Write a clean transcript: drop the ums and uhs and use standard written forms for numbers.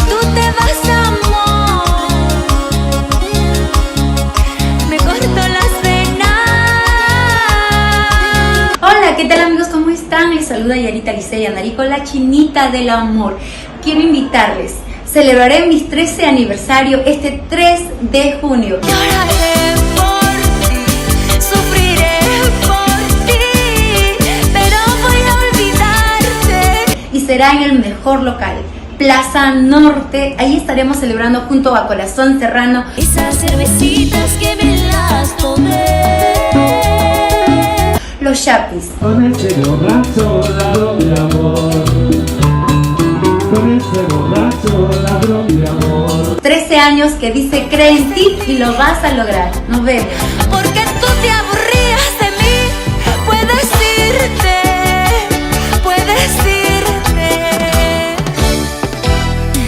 tú te vas, amor, me corto las venas. Hola, ¿qué tal amigos? ¿Cómo están? Les saluda Yarita Licey Anarico, la chinita del amor. Quiero invitarles. Celebraré mis 13 aniversario este 3 de junio. Lloraré por ti, sufriré por ti, pero voy a olvidarte. Y será en el mejor local, Plaza Norte. Ahí estaremos celebrando junto a Corazón Serrano. Esas cervecitas que me las tomé. Los Chapis. Con ese borracho ladrón de amor. Con ese borracho ladrón de amor. 13 años que dice cree en ti y lo vas a lograr. Nos vemos. Porque tú te aburres.